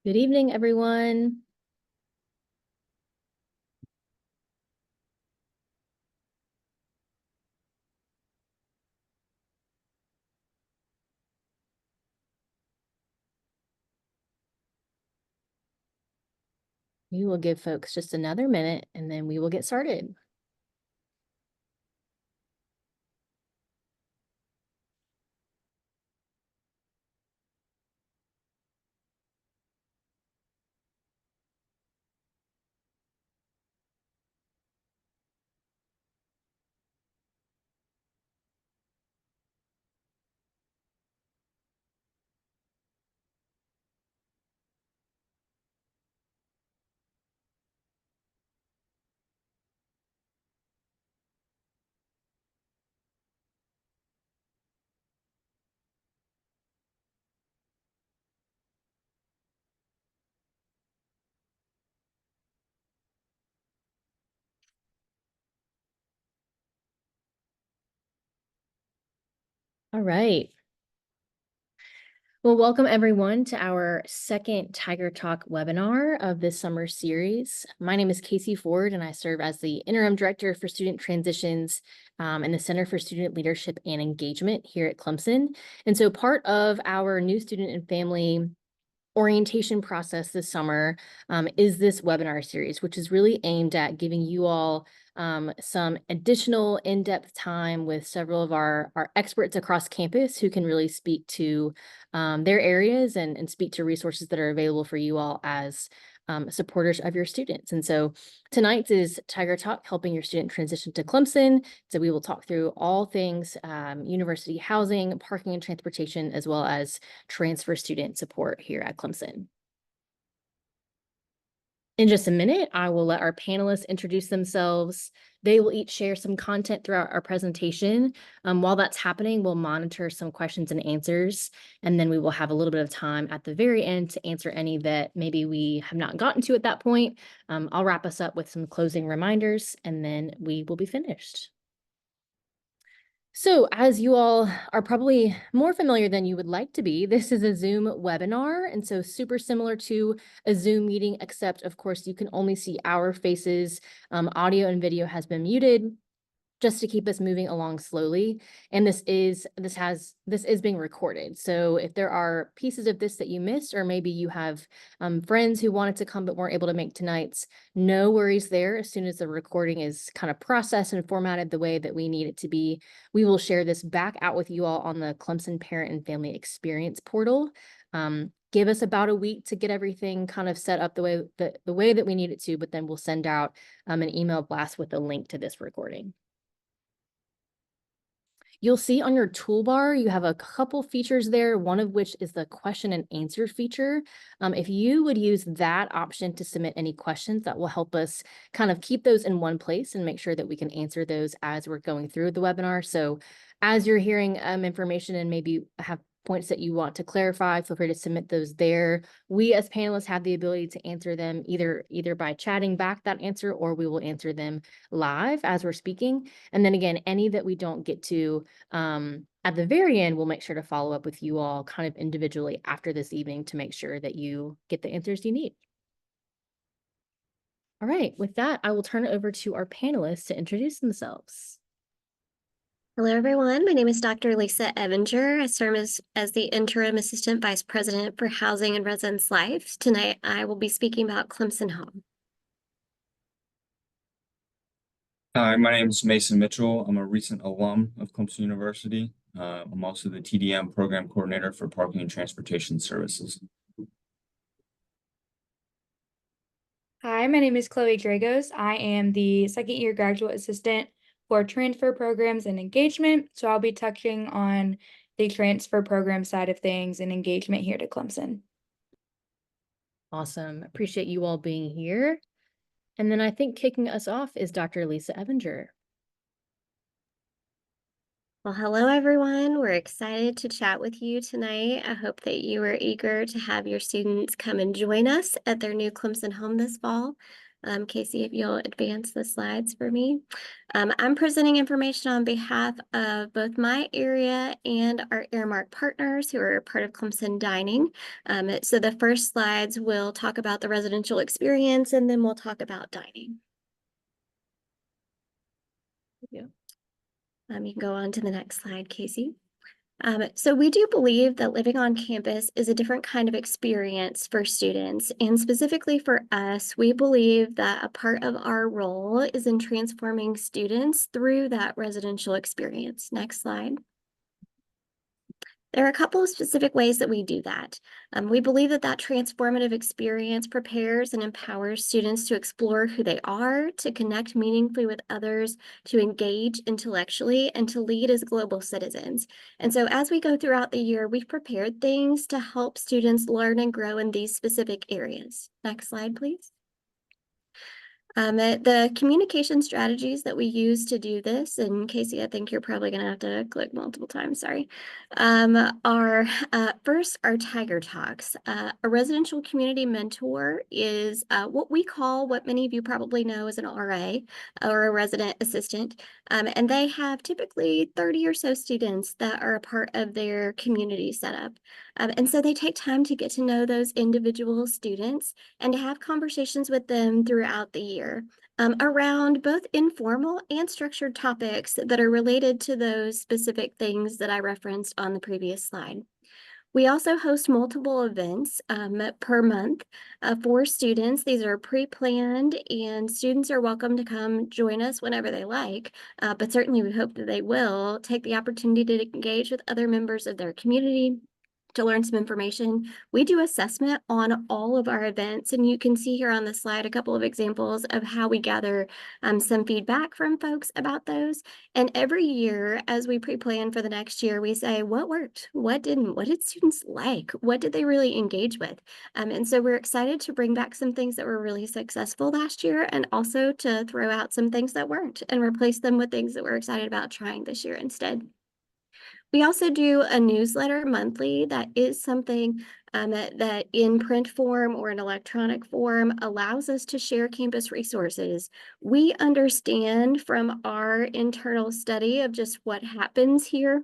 Good evening, everyone. We will give folks just another minute and then we will get started. All right. Well, welcome everyone to our second Tiger Talk webinar of this summer series. My name is Casey Ford and I serve as the Interim Director for Student Transitions in the Center for Student Leadership and Engagement here at Clemson. And so part of our new student and family orientation process this summer is this webinar series, which is really aimed at giving you all some additional in-depth time with several of our experts across campus who can really speak to their areas and speak to resources that are available for you all as supporters of your students. And so tonight's is Tiger Talk, helping your student transition to Clemson. So we will talk through all things university housing, parking and transportation, as well as transfer student support here at Clemson. In just a minute, I will let our panelists introduce themselves. They will each share some content throughout our presentation. While that's happening, we'll monitor some questions and answers, and then we will have a little bit of time at the very end to answer any that maybe we have not gotten to at that point. I'll wrap us up with some closing reminders, and then we will be finished. So as you all are probably more familiar than you would like to be, this is a Zoom webinar. And so super similar to a Zoom meeting, except of course you can only see our faces. Audio and video has been muted just to keep us moving along slowly. And this is being recorded. So if there are pieces of this that you missed, or maybe you have friends who wanted to come but weren't able to make tonight's, no worries there. As soon as the recording is kind of processed and formatted the way that we need it to be, we will share this back out with you all on the Clemson Parent and Family Experience portal. Give us about a week to get everything kind of set up the way that we need it to, but then we'll send out an email blast with a link to this recording. You'll see on your toolbar, you have a couple features there, one of which is the question and answer feature. If you would use that option to submit any questions, that will help us kind of keep those in one place and make sure that we can answer those as we're going through the webinar. So as you're hearing information and maybe have points that you want to clarify, feel free to submit those there. We as panelists have the ability to answer them either by chatting back that answer, or we will answer them live as we're speaking. And then again, any that we don't get to at the very end, we'll make sure to follow up with you all kind of individually after this evening to make sure that you get the answers you need. All right, with that, I will turn it over to our panelists to introduce themselves. Hello, everyone. My name is Dr. Lisa Evinger. I serve as the Interim Assistant Vice President for Housing and Residence Life. Tonight, I will be speaking about Clemson Home. Hi, my name is Mason Mitchell. I'm a recent alum of Clemson University. I'm also the TDM Program Coordinator for Parking and Transportation Services. Hi, my name is Chloe Dragos. I am the second year graduate assistant for transfer programs and engagement. So I'll be touching on the transfer program side of things and engagement here to Clemson. Awesome. Appreciate you all being here. And then I think kicking us off is Dr. Lisa Evinger. Well, hello, everyone. We're excited to chat with you tonight. I hope that you are eager to have your students come and join us at their new Clemson home this fall. Casey, if you'll advance the slides for me. I'm presenting information on behalf of both my area and our Earmark partners who are part of Clemson Dining. So the first slides will talk about the residential experience, and then we'll talk about dining. You can go on to the next slide, Casey. So we do believe that living on campus is a different kind of experience for students. And specifically for us, we believe that a part of our role is in transforming students through that residential experience. Next slide. There are a couple of specific ways that we do that. We believe that that transformative experience prepares and empowers students to explore who they are, to connect meaningfully with others, to engage intellectually, and to lead as global citizens. And so as we go throughout the year, we've prepared things to help students learn and grow in these specific areas. Next slide, please. The communication strategies that we use to do this, and Casey, I think you're probably going to have to click multiple times, sorry, are first our Tiger Talks. A residential community mentor is what many of you probably know as an RA or a resident assistant. And they have typically 30 or so students that are a part of their community setup. And so they take time to get to know those individual students and to have conversations with them throughout the year around both informal and structured topics that are related to those specific things that I referenced on the previous slide. We also host multiple events per month for students. These are pre-planned, and students are welcome to come join us whenever they like, but certainly we hope that they will take the opportunity to engage with other members of their community, to learn some information. We do assessment on all of our events, and you can see here on the slide a couple of examples of how we gather some feedback from folks about those. And every year, as we pre-plan for the next year, we say, what worked? What didn't? What did students like? What did they really engage with? And so we're excited to bring back some things that were really successful last year, and also to throw out some things that weren't and replace them with things that we're excited about trying this year instead. We also do a newsletter monthly that is something that in print form or in electronic form allows us to share campus resources. We understand from our internal study of just what happens here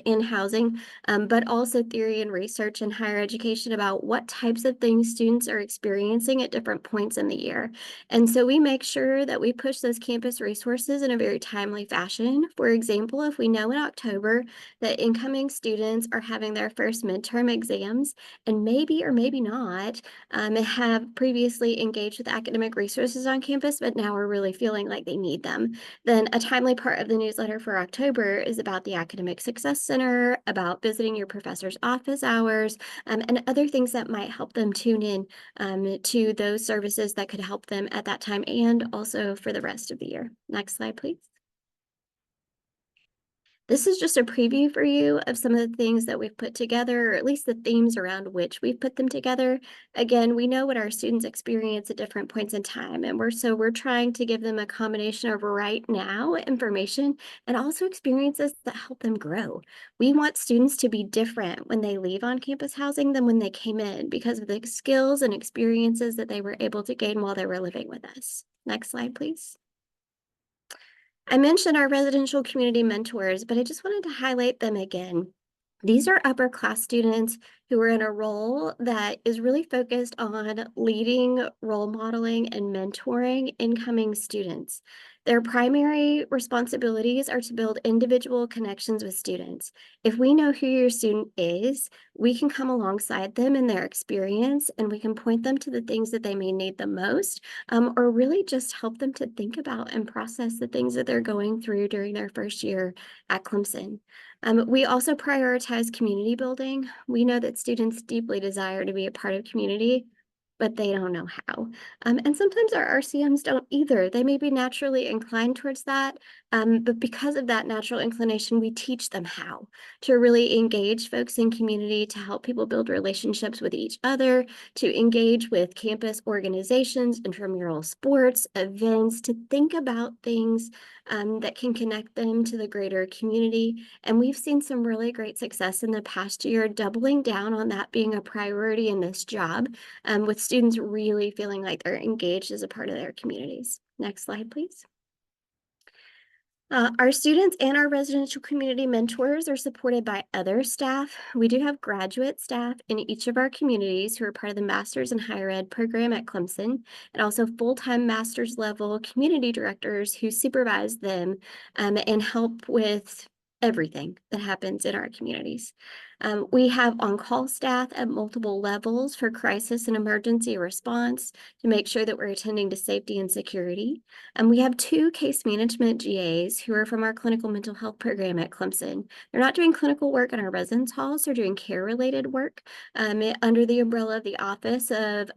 in housing, but also theory and research in higher education about what types of things students are experiencing at different points in the year. And so we make sure that we push those campus resources in a very timely fashion. For example, if we know in October that incoming students are having their first midterm exams and maybe or maybe not have previously engaged with academic resources on campus, but now are really feeling like they need them, then a timely part of the newsletter for October is about the Academic Success Center, about visiting your professor's office hours, and other things that might help them tune in to those services that could help them at that time and also for the rest of the year. Next slide, please. This is just a preview for you of some of the things that we've put together, or at least the themes around which we've put them together. Again, we know what our students experience at different points in time, and we're trying to give them a combination of right now information and also experiences that help them grow. We want students to be different when they leave on-campus housing than when they came in because of the skills and experiences that they were able to gain while they were living with us. Next slide, please. I mentioned our residential community mentors, but I just wanted to highlight them again. These are upper class students who are in a role that is really focused on leading, role modeling, and mentoring incoming students. Their primary responsibilities are to build individual connections with students. If we know who your student is, we can come alongside them in their experience, and we can point them to the things that they may need the most, or really just help them to think about and process the things that they're going through during their first year at Clemson. We also prioritize community building. We know that students deeply desire to be a part of community, but they don't know how. And sometimes our RCMs don't either. They may be naturally inclined towards that, but because of that natural inclination, we teach them how to really engage folks in community, to help people build relationships with each other, to engage with campus organizations, intramural sports, events, to think about things that can connect them to the greater community. And we've seen some really great success in the past year, doubling down on that being a priority in this job with students really feeling like they're engaged as a part of their communities. Next slide, please. Our students and our residential community mentors are supported by other staff. We do have graduate staff in each of our communities who are part of the Masters in Higher Ed program at Clemson, and also full-time master's level community directors who supervise them and help with everything that happens in our communities. We have on-call staff at multiple levels for crisis and emergency response to make sure that we're attending to safety and security. And we have 2 case management GAs who are from our clinical mental health program at Clemson. They're not doing clinical work in our residence halls, they're doing care-related work under the umbrella of the Office of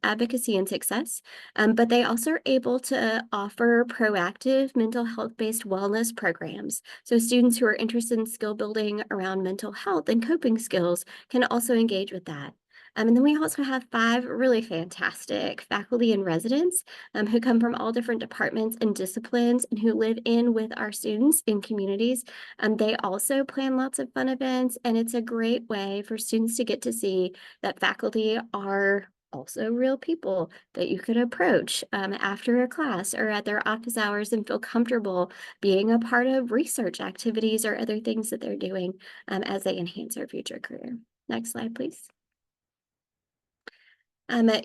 Advocacy and Success. But they also are able to offer proactive mental health-based wellness programs. So students who are interested in skill building around mental health and coping skills can also engage with that. And then we also have 5 really fantastic faculty and residents who come from all different departments and disciplines and who live in with our students in communities. They also plan lots of fun events, and it's a great way for students to get to see that faculty are also real people that you could approach after a class or at their office hours and feel comfortable being a part of research activities or other things that they're doing as they enhance their future career. Next slide, please.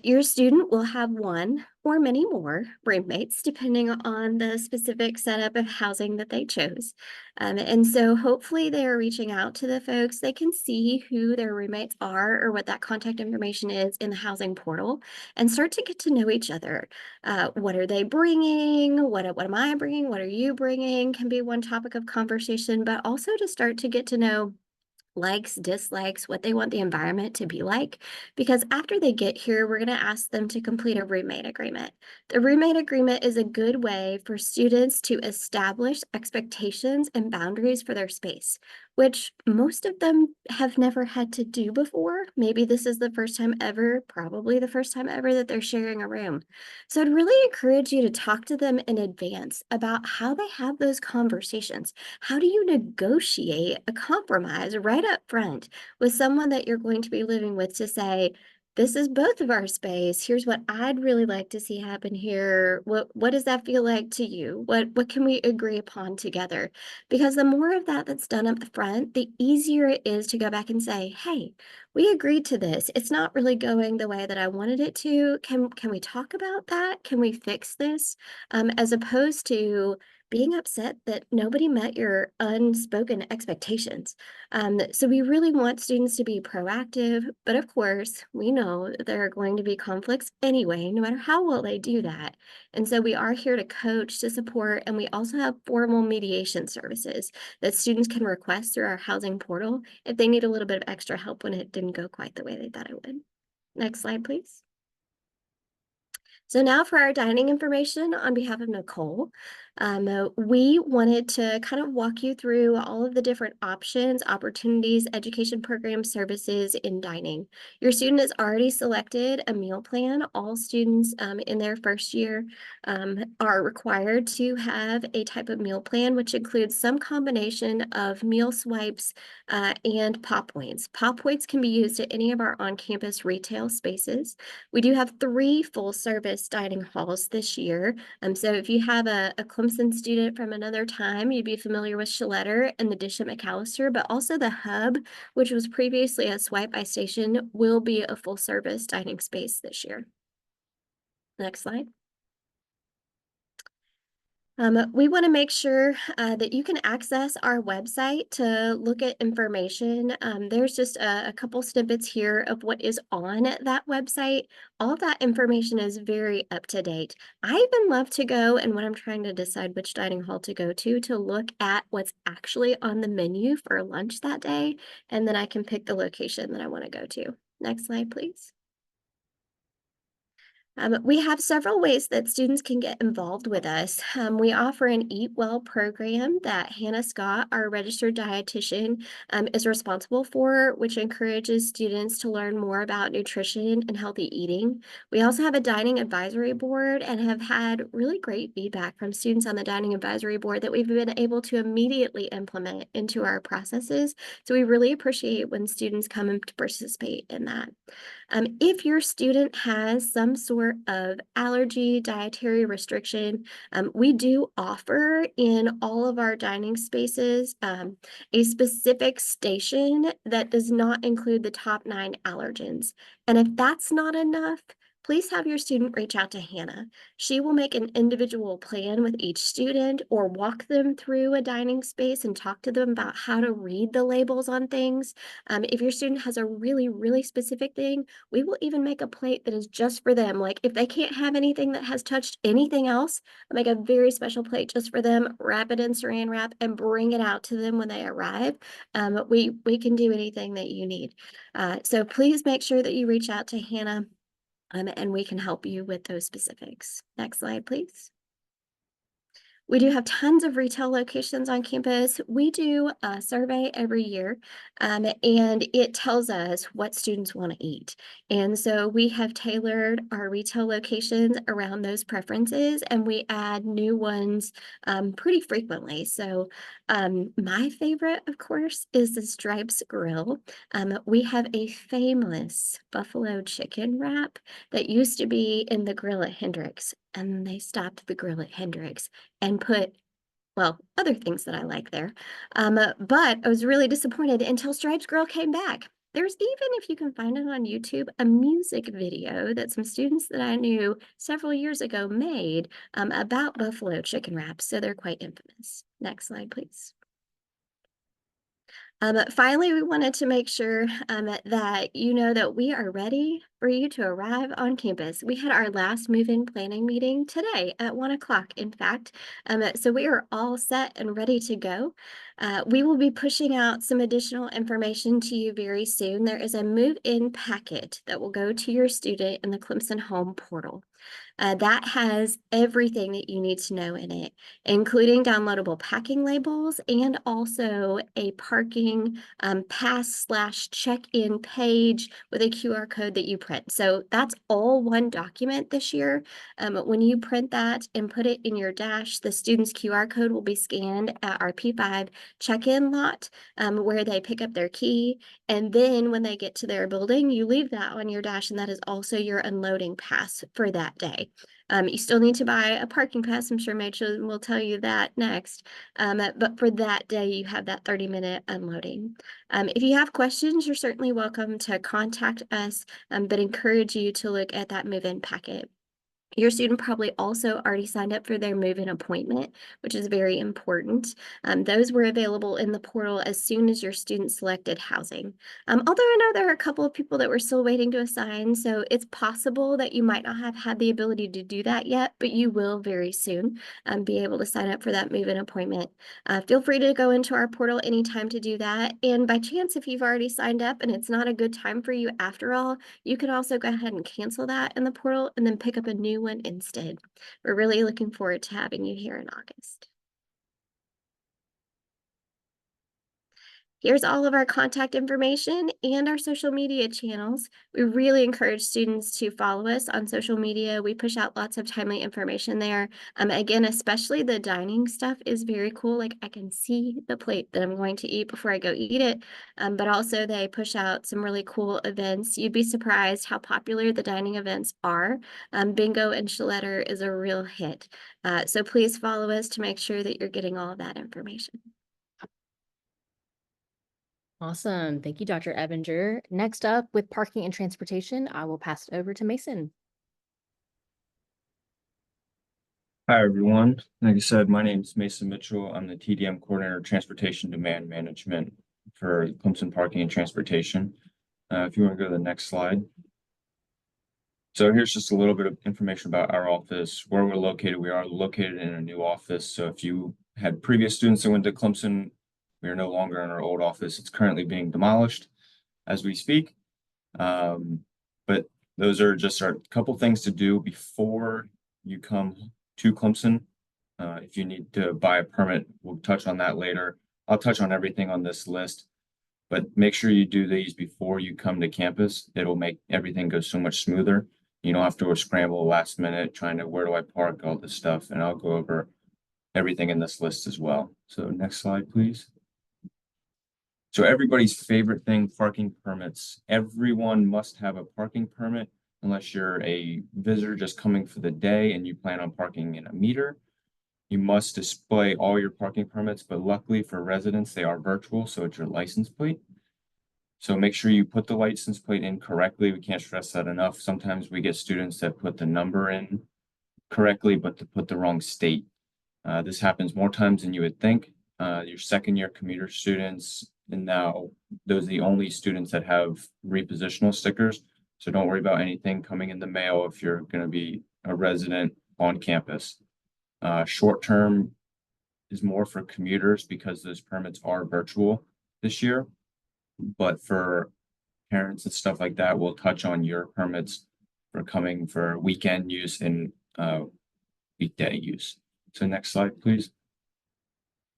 Your student will have 1 or many more roommates, depending on the specific setup of housing that they chose. And so hopefully they are reaching out to the folks. They can see who their roommates are or what that contact information is in the housing portal and start to get to know each other. What are they bringing? What am I bringing? What are you bringing? Can be one topic of conversation, but also to start to get to know likes, dislikes, what they want the environment to be like. Because after they get here, we're going to ask them to complete a roommate agreement. The roommate agreement is a good way for students to establish expectations and boundaries for their space, which most of them have never had to do before. Maybe this is the first time ever, probably the first time ever that they're sharing a room. So I'd really encourage you to talk to them in advance about how they have those conversations. How do you negotiate a compromise right up front with someone that you're going to be living with to say, this is both of our space. Here's what I'd really like to see happen here. What does that feel like to you? What can we agree upon together? Because the more of that that's done up the front, the easier it is to go back and say, hey, we agreed to this. It's not really going the way that I wanted it to. Can we talk about that? Can we fix this? As opposed to being upset that nobody met your unspoken expectations. So we really want students to be proactive, but of course, we know that there are going to be conflicts anyway, no matter how well they do that. And so we are here to coach, to support, and we also have formal mediation services that students can request through our housing portal if they need a little bit of extra help when it didn't go quite the way they thought it would. Next slide, please. So now for our dining information on behalf of Nicole, we wanted to kind of walk you through all of the different options, opportunities, education programs, services in dining. Your student has already selected a meal plan. All students in their first year are required to have a type of meal plan, which includes some combination of meal swipes and pop points. Pop points can be used at any of our on-campus retail spaces. We do have 3 full-service dining halls this year. So if you have a Clemson student from another time, you'd be familiar with Schletter and the Dish at McAllister, but also the Hub, which was previously a Swipe by Station, will be a full-service dining space this year. Next slide. We want to make sure that you can access our website to look at information. There's just a couple snippets here of what is on that website. All of that information is very up to date. I even love to go, and when I'm trying to decide which dining hall to go to look at what's actually on the menu for lunch that day, and then I can pick the location that I want to go to. Next slide, please. We have several ways that students can get involved with us. We offer an Eat Well program that Hannah Scott, our registered dietitian, is responsible for, which encourages students to learn more about nutrition and healthy eating. We also have a dining advisory board and have had really great feedback from students on the dining advisory board that we've been able to immediately implement into our processes. So we really appreciate when students come and participate in that. If your student has some sort of allergy, dietary restriction, we do offer in all of our dining spaces a specific station that does not include the top 9 allergens. And if that's not enough, please have your student reach out to Hannah. She will make an individual plan with each student or walk them through a dining space and talk to them about how to read the labels on things. If your student has a really, really specific thing, we will even make a plate that is just for them. Like if they can't have anything that has touched anything else, I'll make a very special plate just for them, wrap it in saran wrap, and bring it out to them when they arrive. We can do anything that you need. So please make sure that you reach out to Hannah. And we can help you with those specifics. Next slide, please. We do have tons of retail locations on campus. We do a survey every year, and it tells us what students want to eat. And so we have tailored our retail locations around those preferences, and we add new ones pretty frequently. So my favorite, of course, is the Stripes Grill. We have a famous buffalo chicken wrap that used to be in the grill at Hendrix, and they stopped the grill at Hendrix and put, well, other things that I like there. But I was really disappointed until Stripes Grill came back. There's even, if you can find it on YouTube, a music video that some students that I knew several years ago made about buffalo chicken wraps, so they're quite infamous. Next slide, please. Finally, we wanted to make sure that you know that we are ready for you to arrive on campus. We had our last move-in planning meeting today at 1 o'clock, in fact. So we are all set and ready to go. We will be pushing out some additional information to you very soon. There is a move-in packet that will go to your student in the Clemson Home portal. That has everything that you need to know in it, including downloadable packing labels and also a parking pass/check-in page with a QR code that you print. So that's all one document this year. When you print that and put it in your dash, the student's QR code will be scanned at our P5 check-in lot where they pick up their key. And then when they get to their building, you leave that on your dash, and that is also your unloading pass for that day. You still need to buy a parking pass. I'm sure Rachel will tell you that next. But for that day, you have that 30-minute unloading. If you have questions, you're certainly welcome to contact us, but encourage you to look at that move-in packet. Your student probably also already signed up for their move-in appointment, which is very important. Those were available in the portal as soon as your student selected housing. Although I know there are a couple of people that we're still waiting to assign, so it's possible that you might not have had the ability to do that yet, but you will very soon be able to sign up for that move-in appointment. Feel free to go into our portal anytime to do that. And by chance, if you've already signed up and it's not a good time for you after all, you can also go ahead and cancel that in the portal and then pick up a new one instead. We're really looking forward to having you here in August. Here's all of our contact information and our social media channels. We really encourage students to follow us on social media. We push out lots of timely information there. Again, especially the dining stuff is very cool. Like I can see the plate that I'm going to eat before I go eat it. But also they push out some really cool events. You'd be surprised how popular the dining events are. Bingo and Shaletter is a real hit. So please follow us to make sure that you're getting all of that information. Awesome. Thank you, Dr. Ebinger. Next up with parking and transportation, I will pass it over to Mason. Hi, everyone. Like I said, my name is Mason Mitchell. I'm the TDM Coordinator of Transportation Demand Management for Clemson Parking and Transportation. If you want to go to the next slide. So here's just a little bit of information about our office, where we're located. We are located in a new office. So if you had previous students that went to Clemson, we are no longer in our old office. It's currently being demolished as we speak. But those are just our couple things to do before you come to Clemson. If you need to buy a permit, we'll touch on that later. I'll touch on everything on this list, but make sure you do these before you come to campus. It'll make everything go so much smoother. You don't have to scramble last minute trying to, where do I park, all this stuff. And I'll go over everything in this list as well. So next slide, please. So everybody's favorite thing, parking permits. Everyone must have a parking permit unless you're a visitor just coming for the day and you plan on parking in a meter. You must display all your parking permits, but luckily for residents, they are virtual, so it's your license plate. So make sure you put the license plate in correctly. We can't stress that enough. Sometimes we get students that put the number in correctly, but to put the wrong state. This happens more times than you would think. Your second year commuter students, and now those are the only students that have repositional stickers. So don't worry about anything coming in the mail if you're going to be a resident on campus. Short term is more for commuters because those permits are virtual this year. But for parents and stuff like that, we'll touch on your permits for coming for weekend use and weekday use. So next slide, please.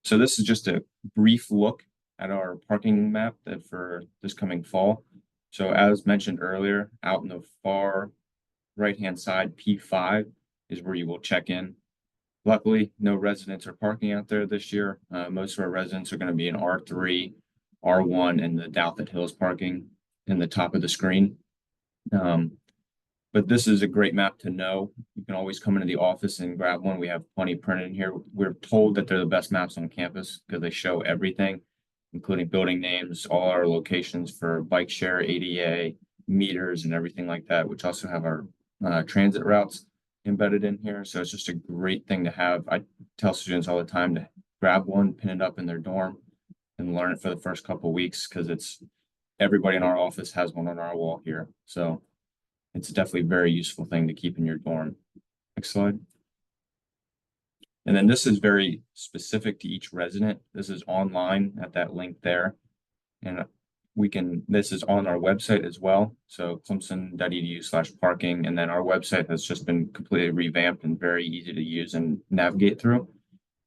So this is just a brief look at our parking map that for this coming fall. So as mentioned earlier, out in the far right-hand side, P5 is where you will check in. Luckily, no residents are parking out there this year. Most of our residents are going to be in R3, R1, and the Douthat Hills parking in the top of the screen. But this is a great map to know. You can always come into the office and grab one. We have plenty printed in here. We're told that they're the best maps on campus because they show everything, including building names, all our locations for bike share, ADA, meters, and everything like that, which also have our transit routes embedded in here. So it's just a great thing to have. I tell students all the time to grab one, pin it up in their dorm, and learn it for the first couple of weeks because it's everybody in our office has one on our wall here. So it's definitely a very useful thing to keep in your dorm. Next slide. And then this is very specific to each resident. This is online at that link there. And this is on our website as well. So clemson.edu/parking. And then our website has just been completely revamped and very easy to use and navigate through.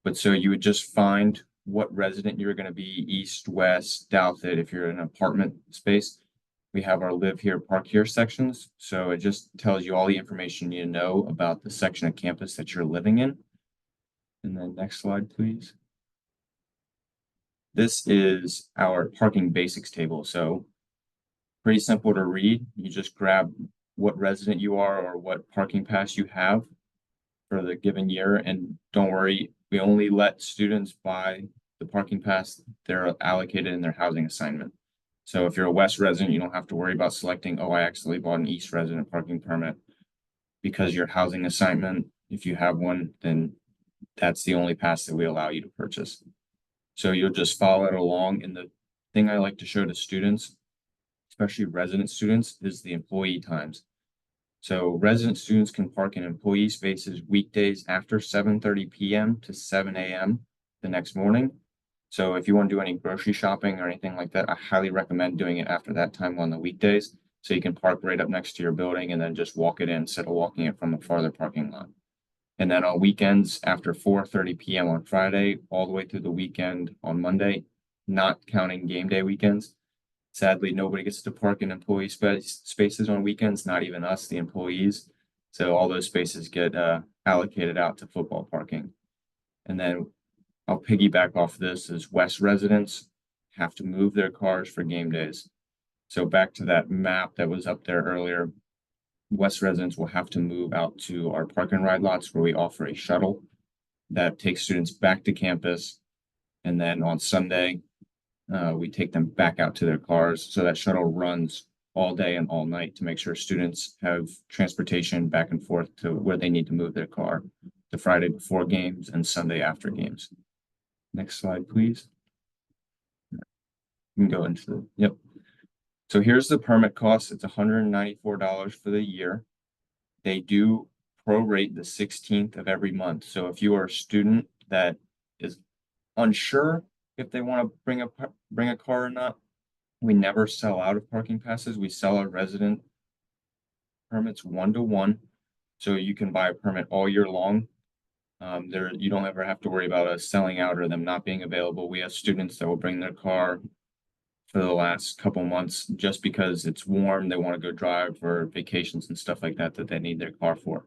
But so you would just find what resident you're going to be, east, west, Douthat, if you're in an apartment space. We have our live here, park here sections. So it just tells you all the information you know about the section of campus that you're living in. And then next slide, please. This is our parking basics table. So pretty simple to read. You just grab what resident you are or what parking pass you have for the given year. And don't worry, we only let students buy the parking pass they're allocated in their housing assignment. So if you're a West resident, you don't have to worry about selecting, oh, I actually bought an East resident parking permit because your housing assignment, if you have one, then that's the only pass that we allow you to purchase. So you'll just follow it along. And the thing I like to show to students, especially resident students, is the employee times. So resident students can park in employee spaces weekdays after 7:30 p.m. to 7 a.m. the next morning. So if you want to do any grocery shopping or anything like that, I highly recommend doing it after that time on the weekdays. So you can park right up next to your building and then just walk it in instead of walking it from a farther parking lot. And then on weekends after 4:30 p.m. on Friday, all the way through the weekend on Monday, not counting game day weekends. Sadly, nobody gets to park in employee spaces on weekends, not even us, the employees. So all those spaces get allocated out to football parking. And then I'll piggyback off this is West residents have to move their cars for game days. So back to that map that was up there earlier, West residents will have to move out to our park and ride lots where we offer a shuttle that takes students back to campus. And then on Sunday, we take them back out to their cars. So that shuttle runs all day and all night to make sure students have transportation back and forth to where they need to move their car, the Friday before games and Sunday after games. Next slide, please. You can go into the, yep. So here's the permit cost. It's $194 for the year. They do prorate the 16th of every month. So if you are a student that is unsure if they want to bring a car or not, we never sell out of parking passes. We sell our resident permits 1-to-1. So you can buy a permit all year long. You don't ever have to worry about us selling out or them not being available. We have students that will bring their car for the last couple months just because it's warm, they want to go drive for vacations and stuff like that they need their car for.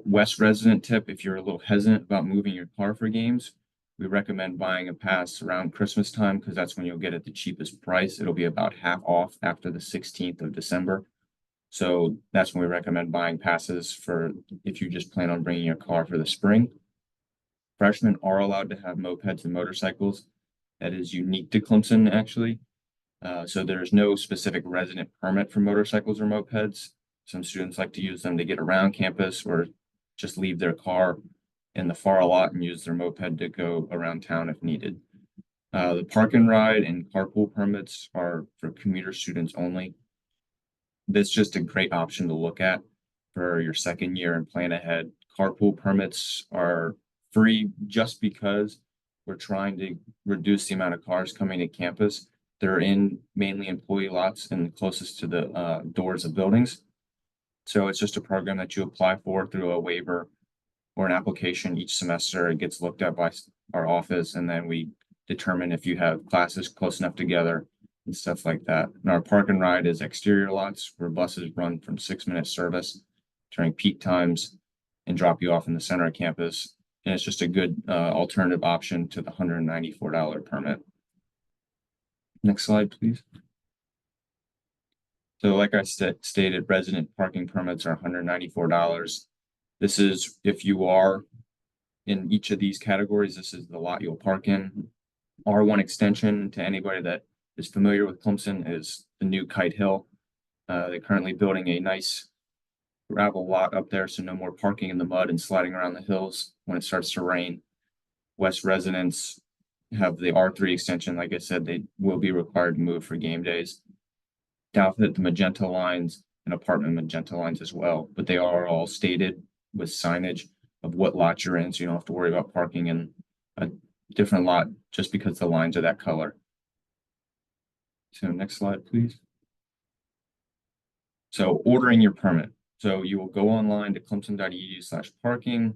West resident tip, if you're a little hesitant about moving your car for games, We recommend buying a pass around Christmas time because that's when you'll get it the cheapest price. It'll be about half off after the 16th of December. So that's when we recommend buying passes for if you just plan on bringing your car for the spring. Freshmen are allowed to have mopeds and motorcycles. That is unique to Clemson, actually. So there's no specific resident permit for motorcycles or mopeds. Some students like to use them to get around campus or just leave their car in the far lot and use their moped to go around town if needed. The park and ride and carpool permits are for commuter students only. That's just a great option to look at for your second year and plan ahead. Carpool permits are free just because we're trying to reduce the amount of cars coming to campus. They're in mainly employee lots and closest to the doors of buildings. So it's just a program that you apply for through a waiver or an application each semester. It gets looked at by our office, and then we determine if you have classes close enough together and stuff like that. And our park and ride is exterior lots where buses run from 6-minute service during peak times and drop you off in the center of campus. And it's just a good alternative option to the $194 permit. Next slide, please. So like I stated, resident parking permits are $194. This is if you are in each of these categories, this is the lot you'll park in. R1 extension, to anybody that is familiar with Clemson, is the new Kite Hill. They're currently building a nice gravel lot up there, so no more parking in the mud and sliding around the hills when it starts to rain. West residents have the R3 extension. Like I said, they will be required to move for game days. Doubtfit, the magenta lines and apartment magenta lines as well, but they are all stated with signage of what lot you're in, so you don't have to worry about parking in a different lot just because the lines are that color. So next slide, please. So ordering your permit. So you will go online to clemson.edu/parking.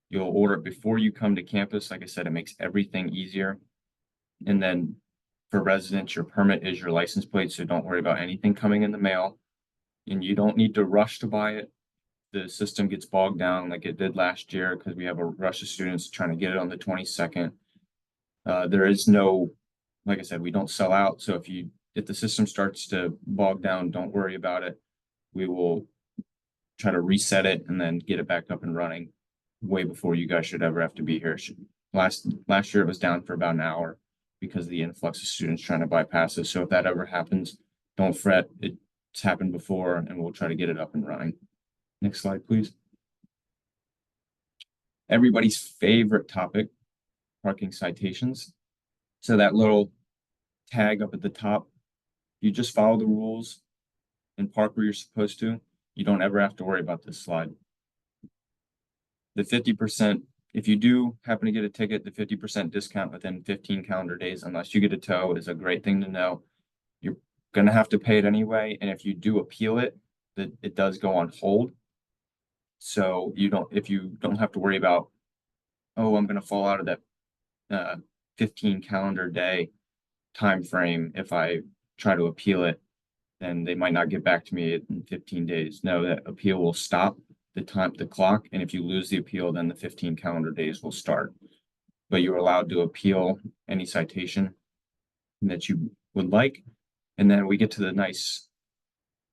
You'll order it before you come to campus. Like I said, it makes everything easier. And then for residents, your permit is your license plate, so don't worry about anything coming in the mail. And you don't need to rush to buy it. The system gets bogged down like it did last year because we have a rush of students trying to get it on the 22nd. There is no, like I said, we don't sell out. So if the system starts to bog down, don't worry about it. We will try to reset it and then get it back up and running way before you guys should ever have to be here. Last year it was down for about an hour because of the influx of students trying to buy passes. So if that ever happens, don't fret. It's happened before, and we'll try to get it up and running. Next slide, please. Everybody's favorite topic, parking citations. So that little tag up at the top, you just follow the rules and park where you're supposed to. You don't ever have to worry about this slide. The 50%, if you do happen to get a ticket, the 50% discount within 15 calendar days, unless you get a tow, is a great thing to know. You're going to have to pay it anyway. And if you do appeal it, it does go on hold. So if you don't have to worry about, oh, I'm going to fall out of that 15 calendar day time frame if I try to appeal it, then they might not get back to me in 15 days. No, that appeal will stop the clock, and if you lose the appeal, then the 15 calendar days will start. But you're allowed to appeal any citation that you would like. And then we get to the nice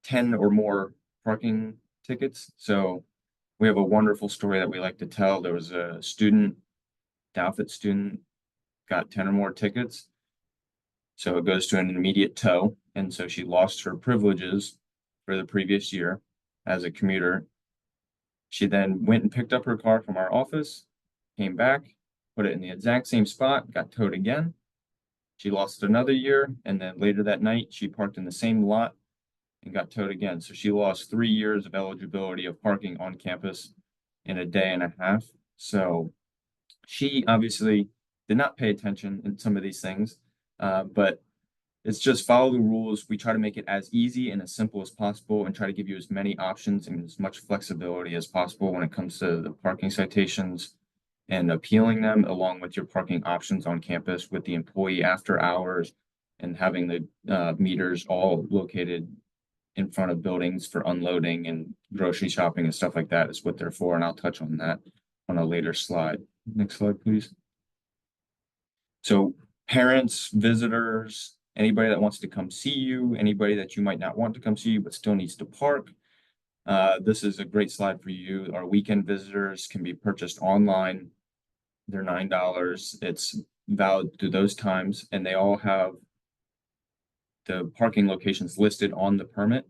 10 or more parking tickets. So we have a wonderful story that we like to tell. There was a student, Doubtfit student, got 10 or more tickets. So it goes to an immediate tow. And so she lost her privileges for the previous year as a commuter. She then went and picked up her car from our office, came back, put it in the exact same spot, got towed again. She lost another year. And then later that night, she parked in the same lot and got towed again. So she lost 3 years of eligibility of parking on campus in a day and a half. So she obviously did not pay attention in some of these things, but it's just follow the rules. We try to make it as easy and as simple as possible and try to give you as many options and as much flexibility as possible when it comes to the parking citations and appealing them, along with your parking options on campus with the employee after hours and having the meters all located in front of buildings for unloading and grocery shopping and stuff like that is what they're for. And I'll touch on that on a later slide. Next slide, please. So parents, visitors, anybody that wants to come see you, anybody that you might not want to come see you but still needs to park. This is a great slide for you. Our weekend visitors can be purchased online. They're $9. It's valid through those times, and they all have the parking locations listed on the permit.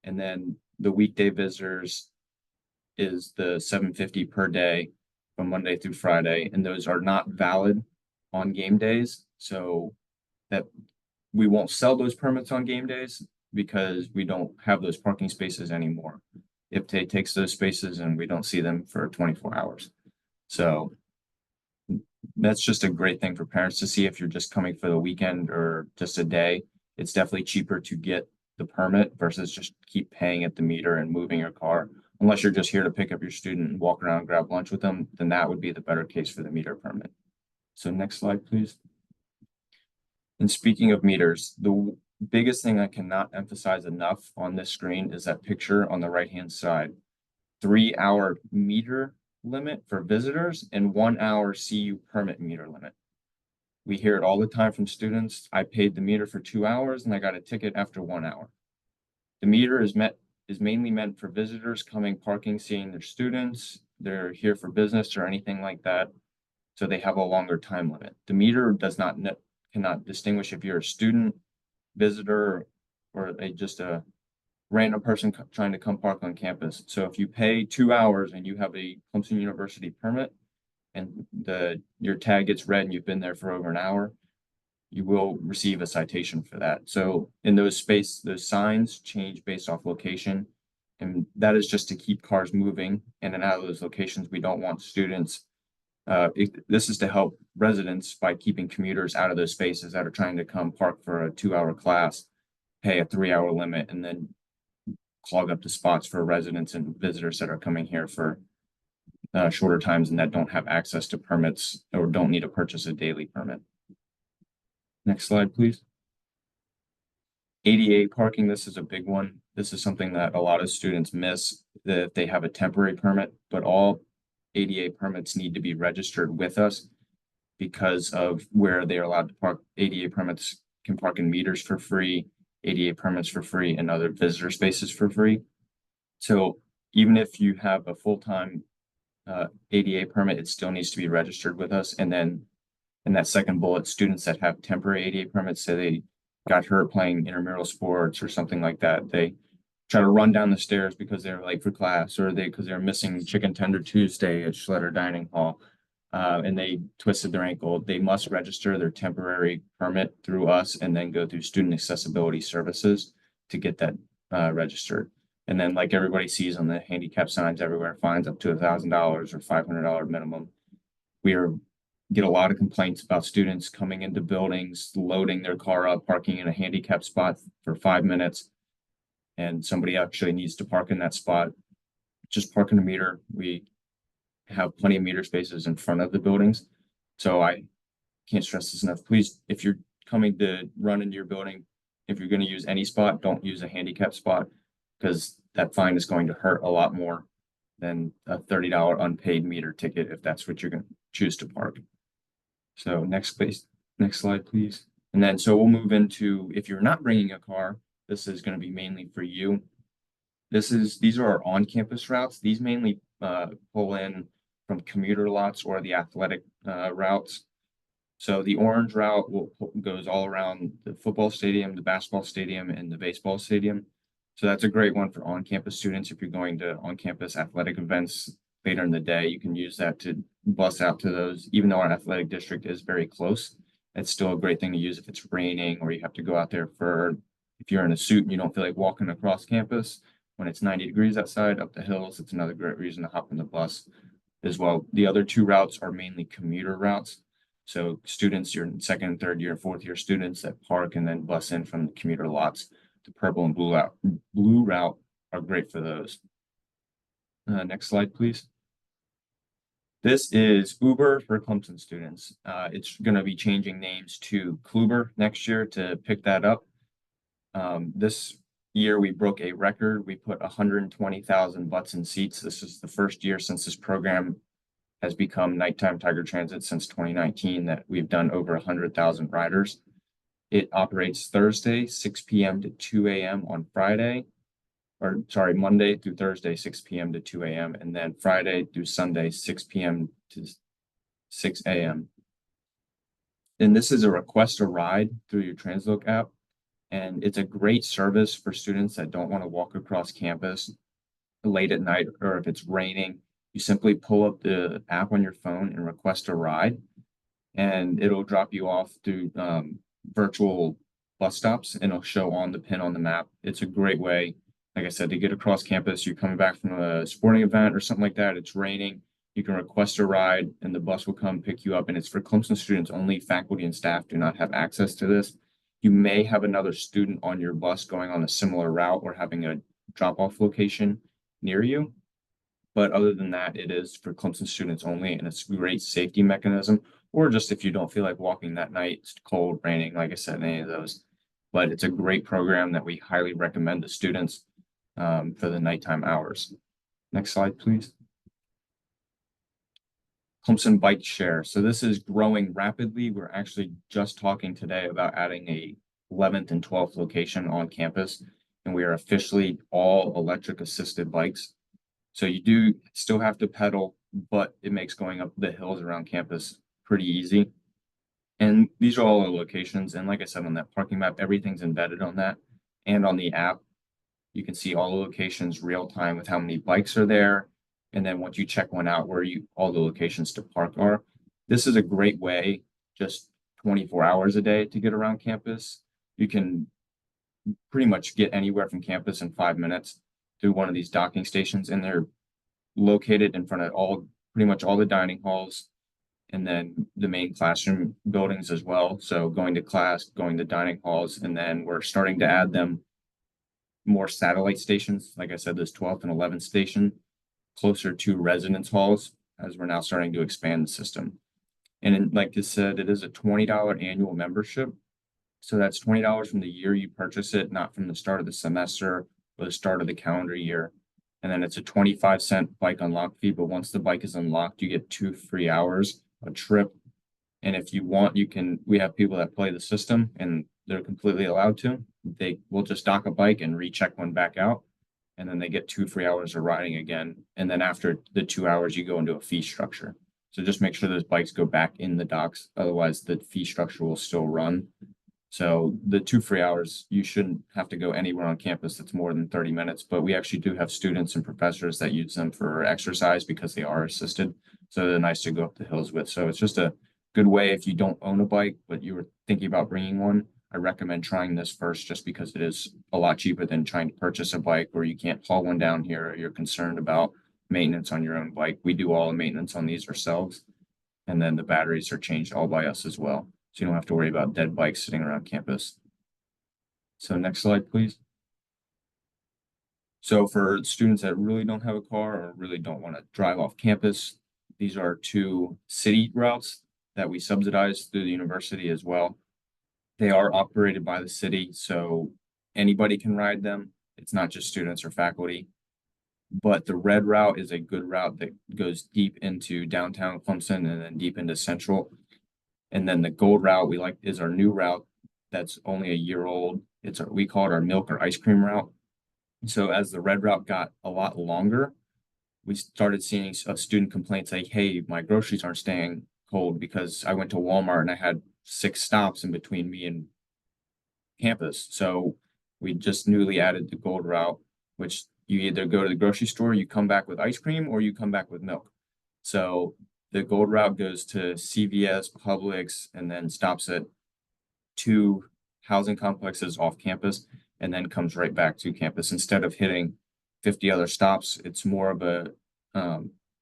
And then the weekday visitors is the $7.50 per day from Monday through Friday, and those are not valid on game days. So that we won't sell those permits on game days because we don't have those parking spaces anymore. IPTE takes those spaces and we don't see them for 24 hours. So that's just a great thing for parents to see if you're just coming for the weekend or just a day. It's definitely cheaper to get the permit versus just keep paying at the meter and moving your car. Unless you're just here to pick up your student and walk around, grab lunch with them, then that would be the better case for the meter permit. So next slide, please. And speaking of meters, the biggest thing I cannot emphasize enough on this screen is that picture on the right-hand side. 3-hour meter limit for visitors and 1-hour CU permit meter limit. We hear it all the time from students. I paid the meter for 2 hours and I got a ticket after 1 hour. The meter is mainly meant for visitors coming, parking, seeing their students. They're here for business or anything like that. So they have a longer time limit. The meter cannot distinguish if you're a student, visitor, or just a random person trying to come park on campus. So if you pay 2 hours and you have a Clemson University permit and your tag gets red and you've been there for over an hour, you will receive a citation for that. So in those signs change based off location. And that is just to keep cars moving in and out of those locations. We don't want students. This is to help residents by keeping commuters out of those spaces that are trying to come park for a 2-hour class, pay a 3-hour limit, and then clog up the spots for residents and visitors that are coming here for shorter times and that don't have access to permits or don't need to purchase a daily permit. Next slide, please. ADA parking, this is a big one. This is something that a lot of students miss, that they have a temporary permit, but all ADA permits need to be registered with us because of where they're allowed to park. ADA permits can park in meters for free, ADA permits for free, and other visitor spaces for free. So even if you have a full-time ADA permit, it still needs to be registered with us. And then in that second bullet, students that have temporary ADA permits, say they got hurt playing intramural sports or something like that, they try to run down the stairs because they're late for class, or because they're missing Chicken Tender Tuesday at Schletter Dining Hall, and they twisted their ankle, they must register their temporary permit through us and then go through Student Accessibility Services to get that registered. And then, like everybody sees on the handicap signs everywhere, fines up to $1,000 or $500 minimum. We get a lot of complaints about students coming into buildings, loading their car up, parking in a handicap spot for 5 minutes, and somebody actually needs to park in that spot. Just park in a meter. We have plenty of meter spaces in front of the buildings. So I can't stress this enough. Please, if you're coming to run into your building, if you're going to use any spot, don't use a handicap spot, because that fine is going to hurt a lot more than a $30 unpaid meter ticket if that's what you're going to choose to park. So next slide, please. And then, so we'll move into, if you're not bringing a car, this is going to be mainly for you. These are our on-campus routes. These mainly pull in from commuter lots or the athletic routes. So the orange route goes all around the football stadium, the basketball stadium, and the baseball stadium. So that's a great one for on-campus students. If you're going to on-campus athletic events later in the day, you can use that to bus out to those. Even though our athletic district is very close, it's still a great thing to use if it's raining or you have to go out there if you're in a suit and you don't feel like walking across campus when it's 90 degrees outside up the hills. It's another great reason to hop in the bus as well. The other two routes are mainly commuter routes. So students, your second and third year, fourth year students that park and then bus in from the commuter lots. The purple and blue route are great for those. Next slide, please. This is Uber for Clemson students. It's going to be changing names to Kluber next year to pick that up. This year we broke a record. We put 120,000 butts in seats. This is the first year since this program has become nighttime Tiger Transit since 2019, that we've done over 100,000 riders. It operates Thursday, 6 p.m. to 2 a.m. on Friday, or sorry, Monday through Thursday, 6 p.m. to 2 a.m. And then Friday through Sunday, 6 p.m. to 6 a.m. And this is a request a ride through your Transloc app. And it's a great service for students that don't want to walk across campus late at night, or if it's raining. You simply pull up the app on your phone and request a ride, and it'll drop you off through virtual bus stops, and it'll show on the pin on the map. It's a great way, like I said, to get across campus. You're coming back from a sporting event or something like that. It's raining. You can request a ride, and the bus will come pick you up. And it's for Clemson students only. Faculty and staff do not have access to this. You may have another student on your bus going on a similar route or having a drop-off location near you. But other than that, it is for Clemson students only, and it's a great safety mechanism. Or just if you don't feel like walking that night, it's cold, raining, like I said, any of those. But it's a great program that we highly recommend to students for the nighttime hours. Next slide, please. Clemson Bike Share. So this is growing rapidly. We're actually just talking today about adding a 11th and 12th location on campus, and we are officially all electric assisted bikes. So you do still have to pedal, but it makes going up the hills around campus pretty easy. And these are all the locations. And like I said, on that parking map, everything's embedded on that. And on the app, you can see all the locations real time with how many bikes are there. And then once you check one out, where all the locations to park are. This is a great way, just 24 hours a day, to get around campus. You can pretty much get anywhere from campus in 5 minutes through one of these docking stations, and they're located in front of pretty much all the dining halls, and then the main classroom buildings as well. So going to class, going to dining halls, and then we're starting to add them more satellite stations. Like I said, this 12th and 11th station closer to residence halls, as we're now starting to expand the system. And like I said, it is a $20 annual membership. So that's $20 from the year you purchase it, not from the start of the semester or the start of the calendar year. And then it's a 25-cent bike unlock fee. But once the bike is unlocked, you get 2 free hours a trip. And if you want, we have people that play the system, and they're completely allowed to. They will just dock a bike and recheck one back out, and then they get 2 free hours of riding again. And then after the 2 hours, you go into a fee structure. So just make sure those bikes go back in the docks. Otherwise, the fee structure will still run. So the 2 free hours, you shouldn't have to go anywhere on campus that's more than 30 minutes. But we actually do have students and professors that use them for exercise because they are assisted. So they're nice to go up the hills with. So it's just a good way if you don't own a bike, but you were thinking about bringing one. I recommend trying this first, just because it is a lot cheaper than trying to purchase a bike where you can't haul one down here, or you're concerned about maintenance on your own bike. We do all the maintenance on these ourselves. And then the batteries are changed all by us as well. So you don't have to worry about dead bikes sitting around campus. So next slide, please. So for students that really don't have a car or really don't want to drive off campus, these are 2 city routes that we subsidize through the university as well. They are operated by the city, so anybody can ride them. It's not just students or faculty. But the red route is a good route that goes deep into downtown Clemson and then deep into central. And then the gold route is our new route that's only a year old. We call it our milk or ice cream route. So as the red route got a lot longer, we started seeing student complaints like, hey, my groceries aren't staying cold because I went to Walmart and I had 6 stops in between me and campus. So we just newly added the gold route, which you either go to the grocery store, you come back with ice cream, or you come back with milk. So the gold route goes to CVS, Publix, and then stops at 2 housing complexes off campus, and then comes right back to campus. Instead of hitting 50 other stops, it's more of a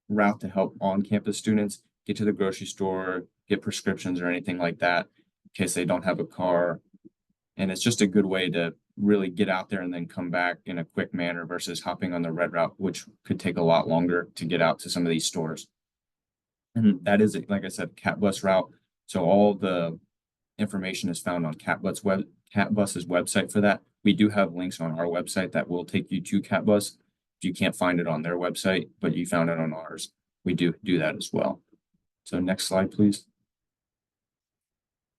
route to help on-campus students get to the grocery store, get prescriptions or anything like that, in case they don't have a car. And it's just a good way to really get out there and then come back in a quick manner versus hopping on the red route, which could take a lot longer to get out to some of these stores. And that is, like I said, CatBus route. So all the information is found on CatBus's website for that. We do have links on our website that will take you to CatBus if you can't find it on their website, but you found it on ours. we do that as well. So next slide, please.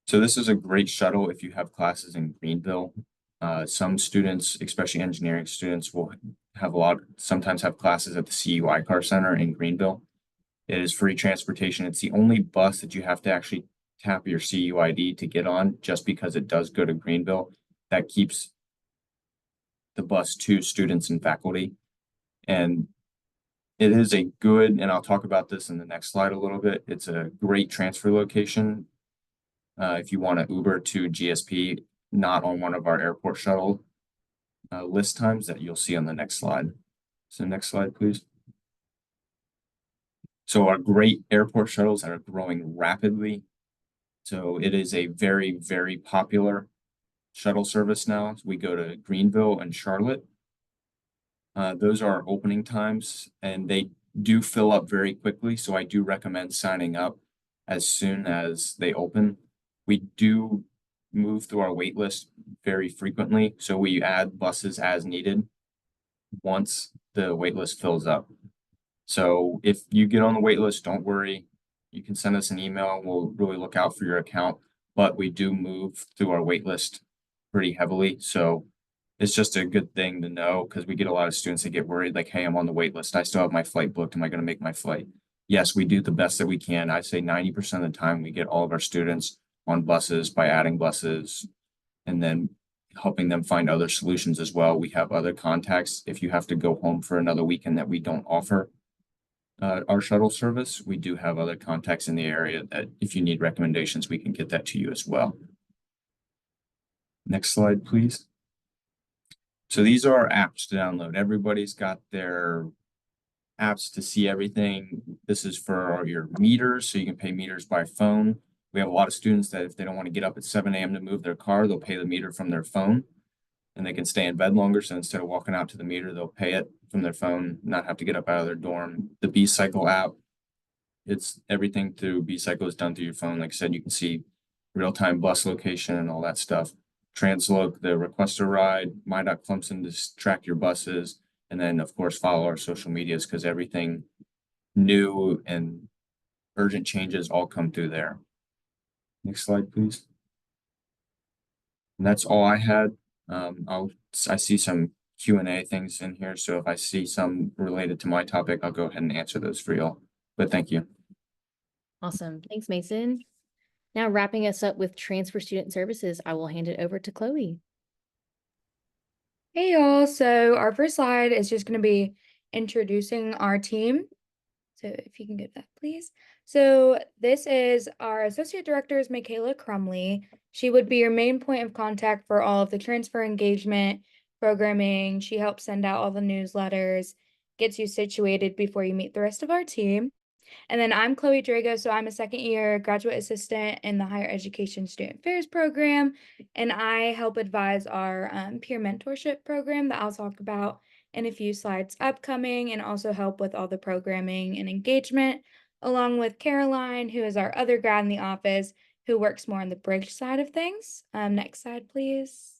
So this is a great shuttle if you have classes in Greenville. Some students, especially engineering students, will have sometimes have classes at the CUI Car Center in Greenville. It is free transportation. It's the only bus that you have to actually tap your CUID to get on, just because it does go to Greenville. That keeps the bus to students and faculty. And it is a good, and I'll talk about this in the next slide a little bit. It's a great transfer location. If you want to Uber to GSP, not on one of our airport shuttle list times that you'll see on the next slide. So next slide, please. So our great airport shuttles that are growing rapidly. So it is a very, very popular shuttle service now. We go to Greenville and Charlotte. Those are our opening times, and they do fill up very quickly. So I do recommend signing up as soon as they open. We do move through our wait list very frequently, so we add buses as needed once the wait list fills up. So if you get on the wait list, don't worry. You can send us an email. We'll really look out for your account, but we do move through our wait list pretty heavily. So it's just a good thing to know, because we get a lot of students that get worried, like, hey, I'm on the wait list. I still have my flight booked. Am I going to make my flight? Yes, we do the best that we can. I'd say 90% of the time we get all of our students on buses by adding buses and then helping them find other solutions as well. We have other contacts. If you have to go home for another weekend that we don't offer our shuttle service, we do have other contacts in the area that if you need recommendations, we can get that to you as well. Next slide, please. So these are our apps to download. Everybody's got their apps to see everything. This is for your meters, so you can pay meters by phone. We have a lot of students that if they don't want to get up at 7 a.m. to move their car, they'll pay the meter from their phone, and they can stay in bed longer. So instead of walking out to the meter, they'll pay it from their phone, not have to get up out of their dorm. The B-Cycle app, it's everything through B-Cycle is done through your phone. Like I said, you can see real-time bus location and all that stuff. Transloc, the request a ride, my.clemson to track your buses, and then of course follow our social medias, because everything new and urgent changes all come through there. Next slide, please. And that's all I had. I see some Q&A things in here, so if I see some related to my topic, I'll go ahead and answer those for y'all. But thank you. Awesome. Thanks, Mason. Now wrapping us up with transfer student services, I will hand it over to Chloe. Hey y'all, so our first slide is just going to be introducing our team. So if you can get that, please. So this is our Associate Director is Michaela Crumley. She would be your main point of contact for all of the transfer engagement programming. She helps send out all the newsletters, gets you situated before you meet the rest of our team. And then I'm Chloe Drago, so I'm a second-year graduate assistant in the Higher Education Student Affairs program, and I help advise our peer mentorship program that I'll talk about in a few slides upcoming, and also help with all the programming and engagement, along with Caroline, who is our other grad in the office, who works more on the bridge side of things. Next slide, please.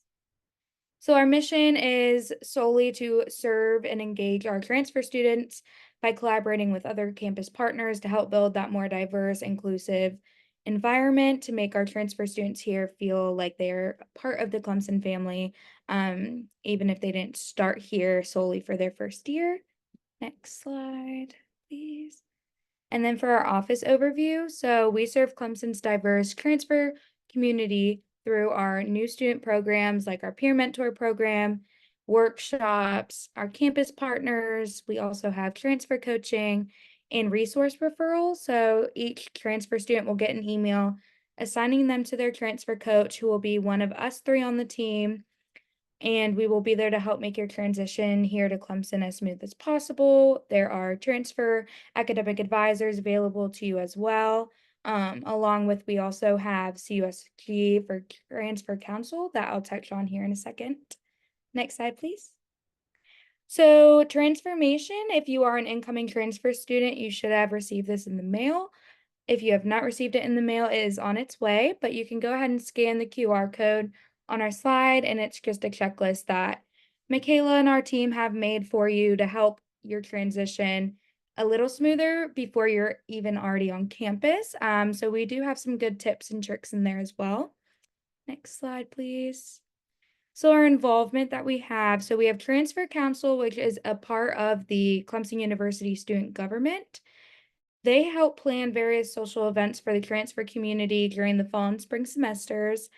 So our mission is solely to serve and engage our transfer students by collaborating with other campus partners to help build that more diverse, inclusive environment to make our transfer students here feel like they're part of the Clemson family, even if they didn't start here solely for their first year. Next slide, please. And then for our office overview, so we serve Clemson's diverse transfer community through our new student programs like our peer mentor program, workshops, our campus partners. We also have transfer coaching and resource referrals. So each transfer student will get an email assigning them to their transfer coach, who will be one of us three on the team. And we will be there to help make your transition here to Clemson as smooth as possible. There are transfer academic advisors available to you as well. Along with, we also have CUSG for Transfer Council that I'll touch on here in a second. Next slide, please. So transformation, if you are an incoming transfer student, you should have received this in the mail. If you have not received it in the mail, it is on its way, but you can go ahead and scan the QR code on our slide, and it's just a checklist that Michaela and our team have made for you to help your transition a little smoother before you're even already on campus. So we do have some good tips and tricks in there as well. Next slide, please. So our involvement that we have, so we have Transfer Council, which is a part of the Clemson University student government. They help plan various social events for the transfer community during the fall and spring semesters.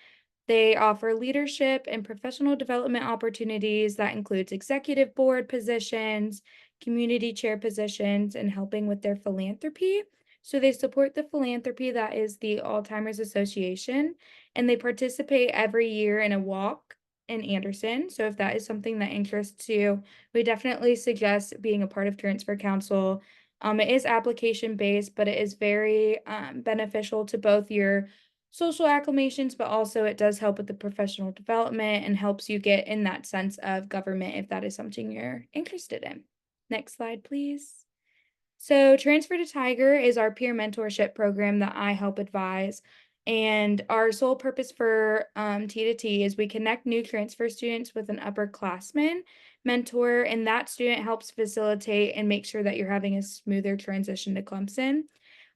They offer leadership and professional development opportunities that includes executive board positions, community chair positions, and helping with their philanthropy. So they support the philanthropy that is the Alzheimer's Association, and they participate every year in a walk in Anderson. So if that is something that interests you, we definitely suggest being a part of Transfer Council. It is application based, but it is very beneficial to both your social acclimations, but also it does help with the professional development and helps you get in that sense of government if that is something you're interested in. Next slide, please. So Transfer to Tiger is our peer mentorship program that I help advise. And our sole purpose for T2T is we connect new transfer students with an upperclassman mentor, and that student helps facilitate and make sure that you're having a smoother transition to Clemson.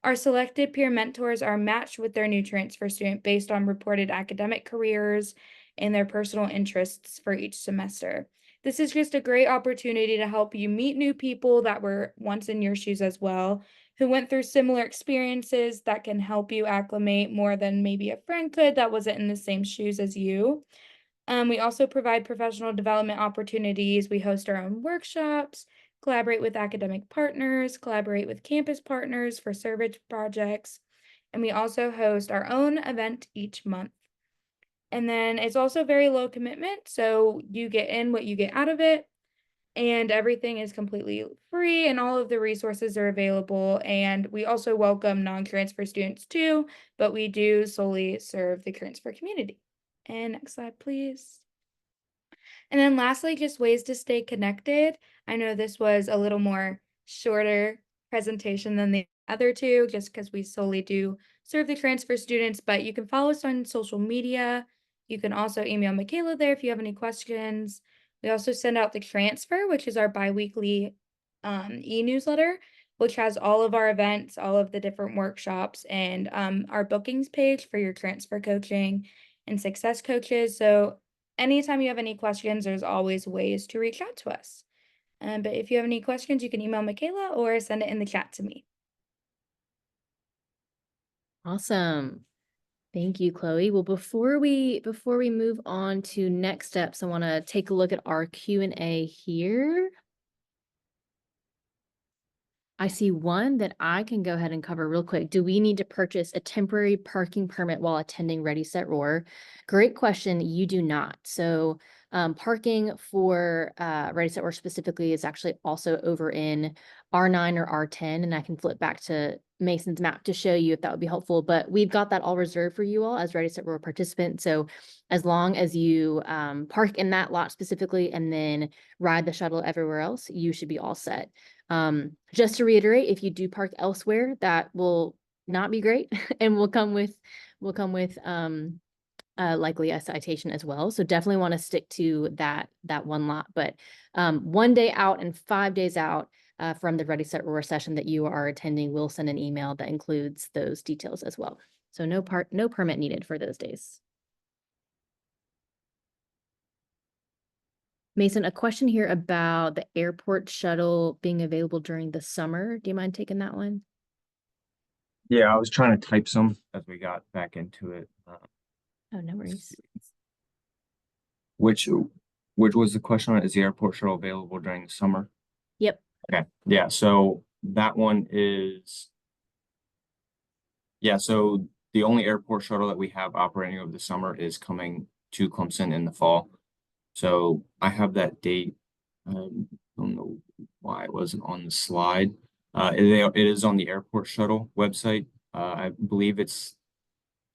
Our selected peer mentors are matched with their new transfer student based on reported academic careers and their personal interests for each semester. This is just a great opportunity to help you meet new people that were once in your shoes as well, who went through similar experiences that can help you acclimate more than maybe a friend could that wasn't in the same shoes as you. We also provide professional development opportunities. We host our own workshops, collaborate with academic partners, collaborate with campus partners for service projects, and we also host our own event each month. And then it's also very low commitment, so you get in what you get out of it, and everything is completely free and all of the resources are available. And we also welcome non-transfer students too, but we do solely serve the transfer community. And next slide, please. And then lastly, just ways to stay connected. I know this was a little more shorter presentation than the other two, just because we solely do serve the transfer students, but you can follow us on social media. You can also email Michaela there if you have any questions. We also send out the transfer, which is our biweekly e-newsletter, which has all of our events, all of the different workshops, and our bookings page for your transfer coaching and success coaches. So anytime you have any questions, there's always ways to reach out to us. But if you have any questions, you can email Michaela or send it in the chat to me. Awesome. Thank you, Chloe. Well, before we move on to next steps, I want to take a look at our Q&A here. I see one that I can go ahead and cover real quick. Do we need to purchase a temporary parking permit while attending Ready, Set, Roar? Great question. You do not. So parking for Ready, Set, Roar specifically is actually also over in R9 or R10, and I can flip back to Mason's map to show you if that would be helpful. But we've got that all reserved for you all as Ready, Set, Roar participants. So as long as you park in that lot specifically and then ride the shuttle everywhere else, you should be all set. Just to reiterate, if you do park elsewhere, that will not be great and will come with likely a citation as well. So definitely want to stick to that one lot. But 1 day out and 5 days out from the Ready, Set, Roar session that you are attending, we'll send an email that includes those details as well. So no permit needed for those days. Mason, a question here about the airport shuttle being available during the summer. Do you mind taking that one? Yeah, I was trying to type some as we got back into it. Oh, no worries. Which was the question on? Is the airport shuttle available during the summer? Yep. Okay, yeah, so that one is, yeah, so the only airport shuttle that we have operating over the summer is coming to Clemson in the fall. So I have that date. I don't know why it wasn't on the slide. It is on the airport shuttle website. I believe it's,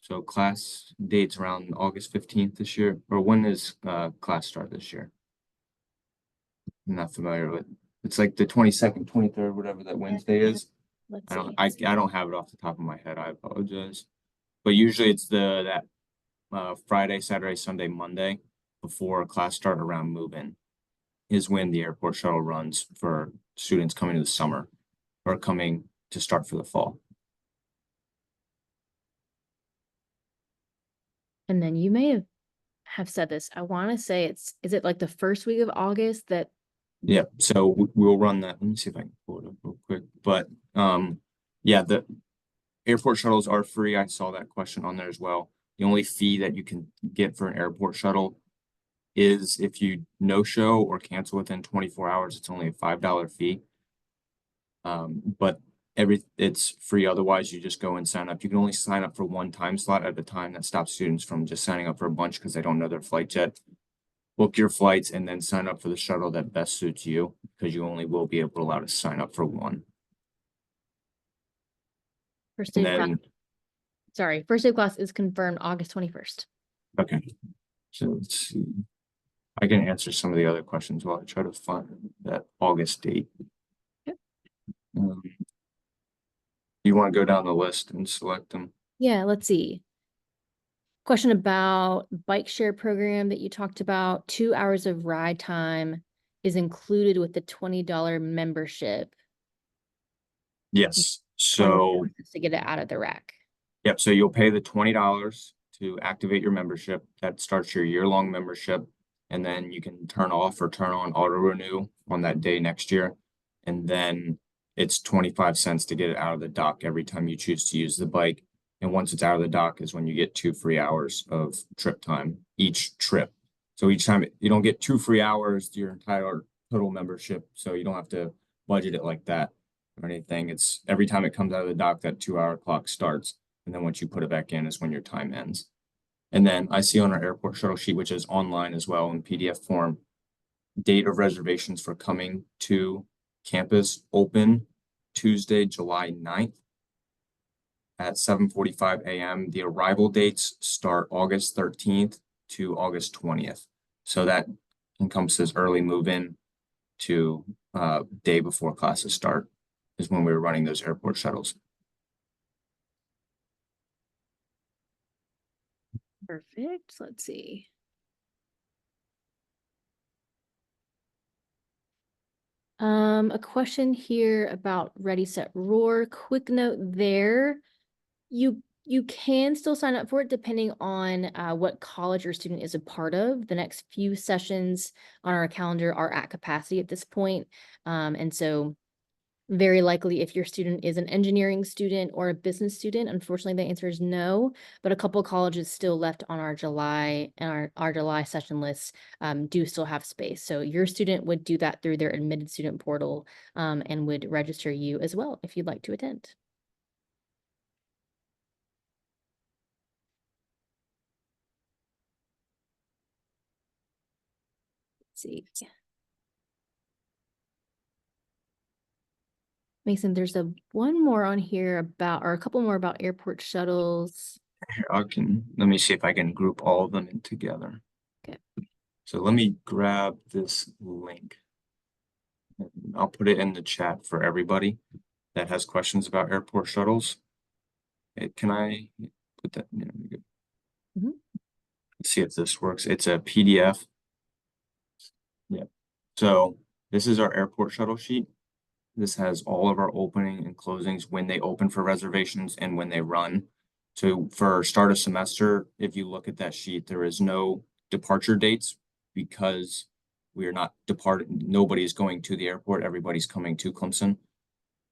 so class dates around August 15th this year, or when does class start this year? I'm not familiar with. It's like the 22nd, 23rd, whatever that Wednesday is. Let's I see. don't have it off the top of my head. I apologize. But usually it's that Friday, Saturday, Sunday, Monday before class start around move-in is when the airport shuttle runs for students coming to the summer. are coming to start for the fall. And then you may have said this. I want to say is it like the first week of August that Yeah, so we'll run that. Let me see if I can pull it up real quick. But yeah, the airport shuttles are free. I saw that question on there as well. The only fee that you can get for an airport shuttle is if you no show or cancel within 24 hours, it's only a $5 fee. But it's free. Otherwise, you just go and sign up. You can only sign up for one time slot at a time. That stops students from just signing up for a bunch because they don't know their flight yet. Book your flights and then sign up for the shuttle that best suits you, because you only will be allowed to sign up for one. first And day of class? then, First day of class is confirmed August 21st. okay, so let's see. I can answer some of the other questions while I try to find that August date. Yep. You want to go down the list and select them? Yeah, let's see. Question about bike share program that you talked about. 2 hours of ride time is included with the $20 membership. Yes. So to get it out of the rack. yep, so you'll pay the $20 to activate your membership. That starts your year-long membership. And then you can turn off or turn on auto renew on that day next year. And then it's 25 cents to get it out of the dock every time you choose to use the bike. And once it's out of the dock is when you get 2 free hours of trip time each trip. So each time you don't get 2 free hours to your entire total membership. So you don't have to budget it like that or anything. It's every time it comes out of the dock, that 2-hour clock starts. And then once you put it back in is when your time ends. And then I see on our airport shuttle sheet, which is online as well in PDF form, date of reservations for coming to campus open Tuesday, July 9th at 7:45 a.m. The arrival dates start August 13th to August 20th. So that encompasses early move-in to day before classes start is when we were running those airport shuttles. Perfect. Let's see. A question here about Ready, Set, Roar. Quick note there. You can still sign up for it depending on what college your student is a part of. The next few sessions on our calendar are at capacity at this point. And so very likely if your student is an engineering student or a business student, unfortunately the answer is no, but a couple colleges still left on our July and our July session lists do still have space. So your student would do that through their admitted student portal and would register you as well if you'd like to attend. Let's see. Mason, there's one more on here about, or a couple more about airport shuttles. Here, let me see if I can group all of them in together. Okay. So let me grab this link. I'll put it in the chat for everybody that has questions about airport shuttles. Can I put that? Mhm. Let's see if this works. It's a PDF. Yeah. So this is our airport shuttle sheet. This has all of our opening and closings, when they open for reservations and when they run. So for start of semester, if you look at that sheet, there is no departure dates because we are not departing. Nobody's going to the airport. Everybody's coming to Clemson.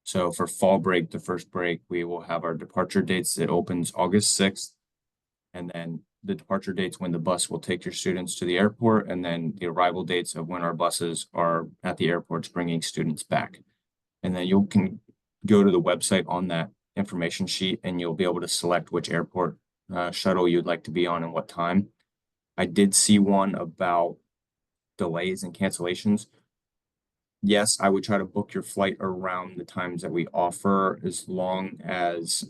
So for fall break, the first break, we will have our departure dates. It opens August 6th. And then the departure dates when the bus will take your students to the airport, and then the arrival dates of when our buses are at the airports bringing students back. And then you can go to the website on that information sheet and you'll be able to select which airport shuttle you'd like to be on and what time. I did see one about delays and cancellations. Yes, I would try to book your flight around the times that we offer, as long as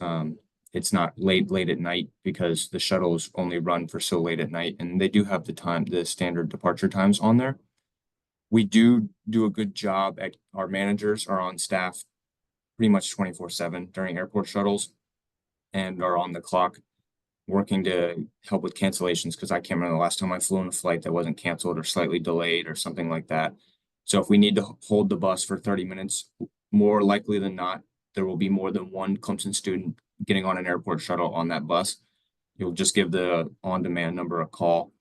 it's not late at night, because the shuttles only run for so late at night, and they do have the standard departure times on there. We do a good job at, our managers are on staff pretty much 24/7 during airport shuttles and are on the clock working to help with cancellations, because I can't remember the last time I flew on a flight that wasn't canceled or slightly delayed or something like that. So if we need to hold the bus for 30 minutes, more likely than not, there will be more than one Clemson student getting on an airport shuttle on that bus. You'll just give the on-demand number a call.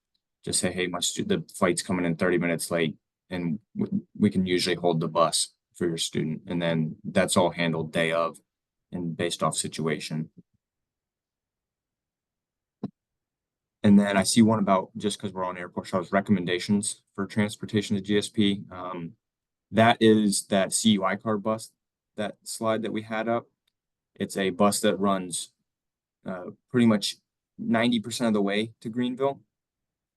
Just say, hey, the flight's coming in 30 minutes late, and we can usually hold the bus for your student. And then that's all handled day of and based off situation. And then I see one about, just because we're on airport shuttles, recommendations for transportation to GSP. That is that CUI card bus, that slide that we had up. It's a bus that runs pretty much 90% of the way to Greenville.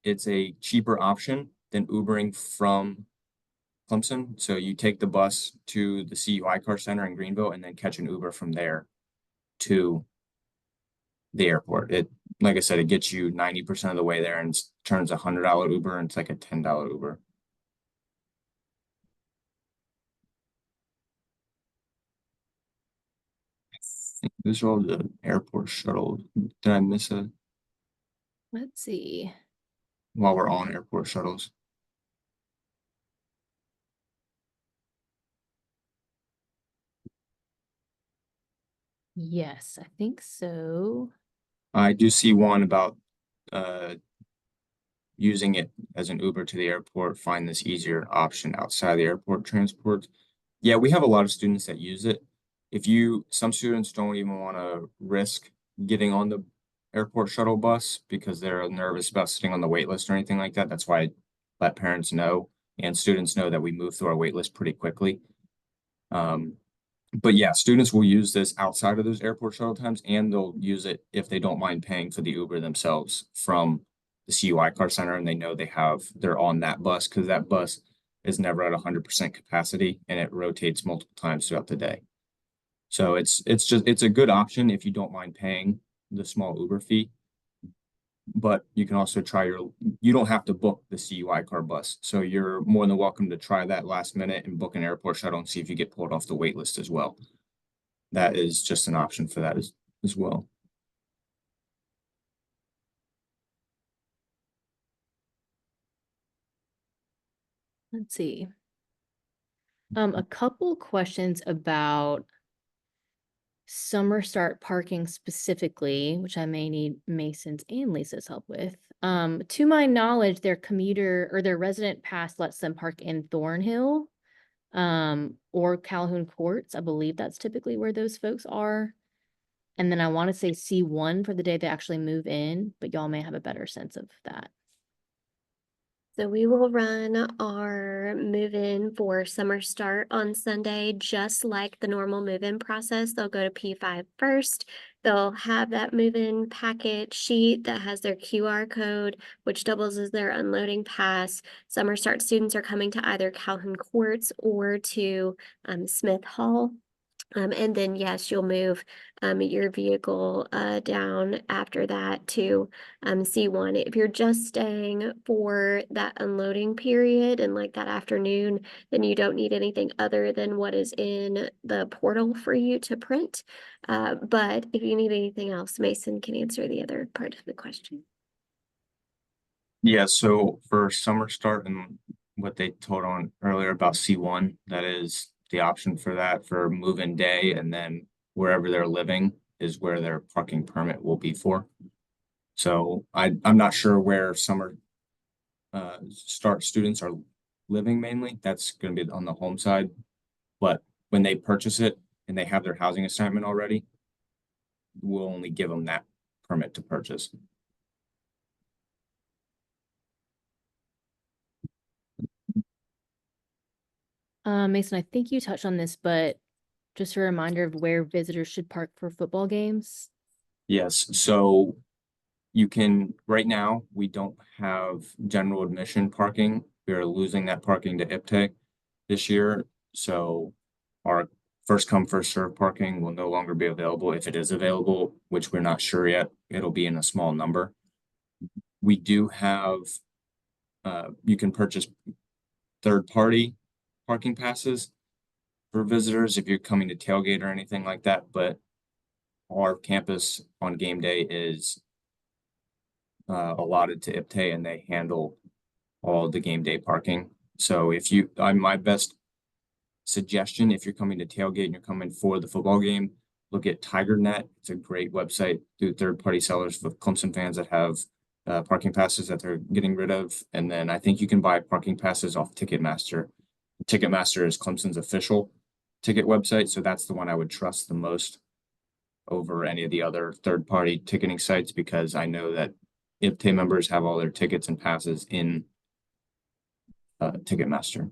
It's a cheaper option than Ubering from Clemson. So you take the bus to the CUI car center in Greenville and then catch an Uber from there to the airport. Like I said, it gets you 90% of the way there and turns $100 Uber and it's like a $10 Uber. Those are all the airport shuttle. Did I miss a? Let's see. While we're on airport shuttles. Yes, I think so. I do see one about using it as an Uber to the airport, find this easier option outside the airport transport. Yeah, we have a lot of students that use it. Some students don't even want to risk getting on the airport shuttle bus because they're nervous about sitting on the wait list or anything like that. That's why I let parents know and students know that we move through our wait list pretty quickly. But yeah, students will use this outside of those airport shuttle times, and they'll use it if they don't mind paying for the Uber themselves from the CUI car center, and they know they're on that bus because that bus is never at 100% capacity and it rotates multiple times throughout the day. So it's a good option if you don't mind paying the small Uber fee. But you can also you don't have to book the CUI car bus. So you're more than welcome to try that last minute and book an airport shuttle and see if you get pulled off the wait list as well. That is just an option for that as well. Let's see. A couple questions about summer start parking specifically, which I may need Mason's and Lisa's help with. To my knowledge, their commuter or their resident pass lets them park in Thornhill, or Calhoun Courts. I believe that's typically where those folks are. And then I want to say C1 for the day they actually move in, but y'all may have a better sense of that. So we will run our move-in for summer start on Sunday, just like the normal move-in process. They'll go to P5 first. They'll have that move-in packet sheet that has their QR code, which doubles as their unloading pass. Summer start students are coming to either Calhoun Courts or to Smith Hall. And then, yes, you'll move your vehicle down after that to C1. If you're just staying for that unloading period and like that afternoon, then you don't need anything other than what is in the portal for you to print. But if you need anything else, Mason can answer the other part of the question. Yeah, so for summer start and what they told on earlier about C1, that is the option for that for move-in day, and then wherever they're living is where their parking permit will be for. So I'm not sure where summer start students are living mainly. That's going to be on the home side. But when they purchase it and they have their housing assignment already, we'll only give them that permit to purchase. Mason, I think you touched on this, but just a reminder of where visitors should park for football games. Yes, so right now, we don't have general admission parking. We are losing that parking to IPTE this year. So our first come, first serve parking will no longer be available. If it is available, which we're not sure yet, it'll be in a small number. We do have, you can purchase third-party parking passes for visitors if you're coming to tailgate or anything like that, but our campus on game day is allotted to IPTE and they handle all the game day parking. So my best suggestion, if you're coming to tailgate and you're coming for the football game, look at TigerNet. It's a great website through third-party sellers for Clemson fans that have parking passes that they're getting rid of. And then I think you can buy parking passes off Ticketmaster. Ticketmaster is Clemson's official ticket website, so that's the one I would trust the most over any of the other third-party ticketing sites, because I know that IPTAY members have all their tickets and passes in Ticketmaster.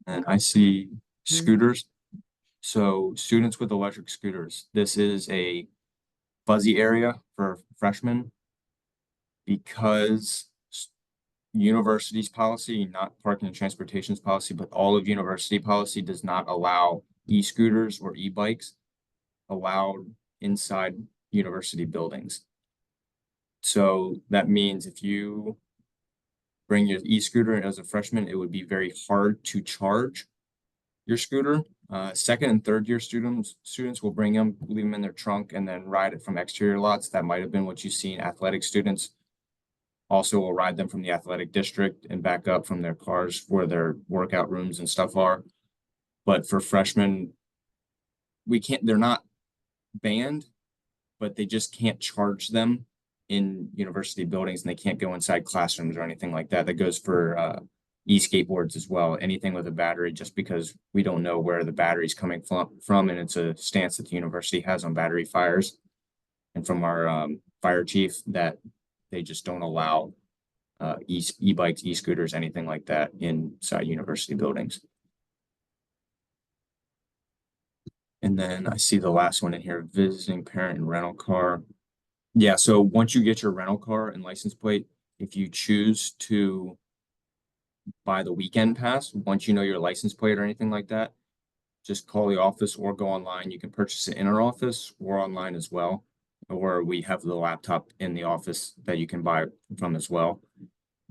And I see scooters. So students with electric scooters, this is a fuzzy area for freshmen because university's policy, not parking and transportation's policy, but all of university policy does not allow e-scooters or e-bikes allowed inside university buildings. So that means if you bring your e-scooter as a freshman, it would be very hard to charge your scooter. Second and third year students will bring them, leave them in their trunk, and then ride it from exterior lots. That might have been what you've seen. Athletic students also will ride them from the athletic district and back up from their cars where their workout rooms and stuff are. But for freshmen, they're not banned, but they just can't charge them in university buildings, and they can't go inside classrooms or anything like that. That goes for e-skateboards as well, anything with a battery, just because we don't know where the battery's coming from, and it's a stance that the university has on battery fires. And from our fire chief, that they just don't allow e-bikes, e-scooters, anything like that inside university buildings. And then I see the last one in here, visiting parent and rental car. Yeah, so once you get your rental car and license plate, if you choose to buy the weekend pass, once you know your license plate or anything like that, just call the office or go online. You can purchase it in our office or online as well. Or we have the laptop in the office that you can buy from as well.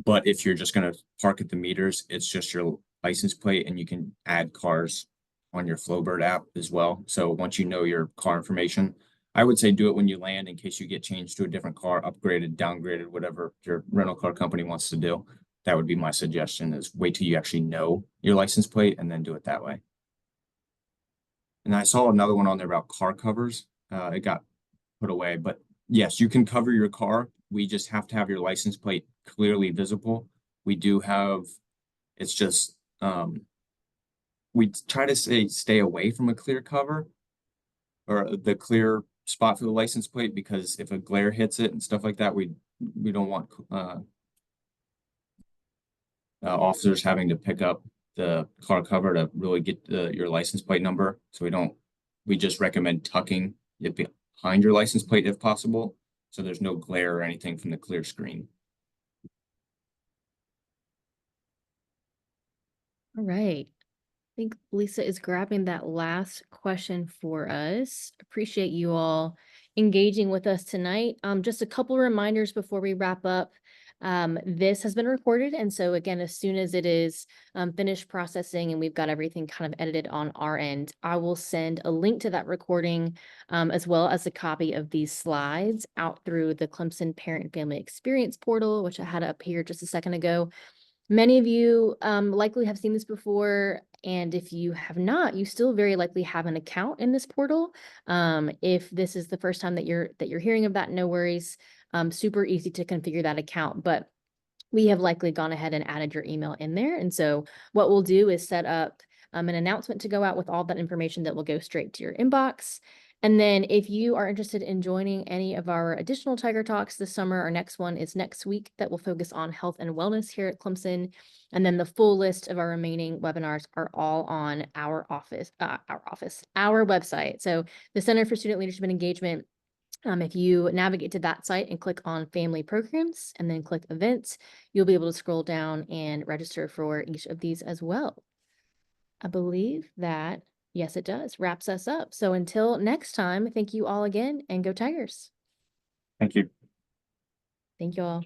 But if you're just going to park at the meters, it's just your license plate, and you can add cars on your Flowbird app as well. So once you know your car information, I would say do it when you land in case you get changed to a different car, upgraded, downgraded, whatever your rental car company wants to do. That would be my suggestion, is wait till you actually know your license plate and then do it that way. And I saw another one on there about car covers. It got put away, but yes, you can cover your car. We just have to have your license plate clearly visible. We do have, it's just, we try to stay away from a clear cover or the clear spot for the license plate, because if a glare hits it and stuff like that, we don't want officers having to pick up the car cover to really get your license plate number. So we just recommend tucking it behind your license plate if possible, so there's no glare or anything from the clear screen. All right. I think Lisa is grabbing that last question for us. Appreciate you all engaging with us tonight. Just a couple reminders before we wrap up. This has been recorded, and so again, as soon as it is finished processing and we've got everything kind of edited on our end, I will send a link to that recording as well as a copy of these slides out through the Clemson Parent and Family Experience portal, which I had up here just a second ago. Many of you likely have seen this before, and if you have not, you still very likely have an account in this portal. If this is the first time that you're hearing of that, no worries. Super easy to configure that account, but we have likely gone ahead and added your email in there. And so what we'll do is set up an announcement to go out with all that information that will go straight to your inbox. And then if you are interested in joining any of our additional Tiger Talks this summer, our next one is next week that will focus on health and wellness here at Clemson. And then the full list of our remaining webinars are all on our website. So the Center for Student Leadership and Engagement, if you navigate to that site and click on family programs and then click events, you'll be able to scroll down and register for each of these as well. I believe that, yes, it does, wraps us up. So until next time, thank you all again, and go Tigers. Thank you. Thank you all.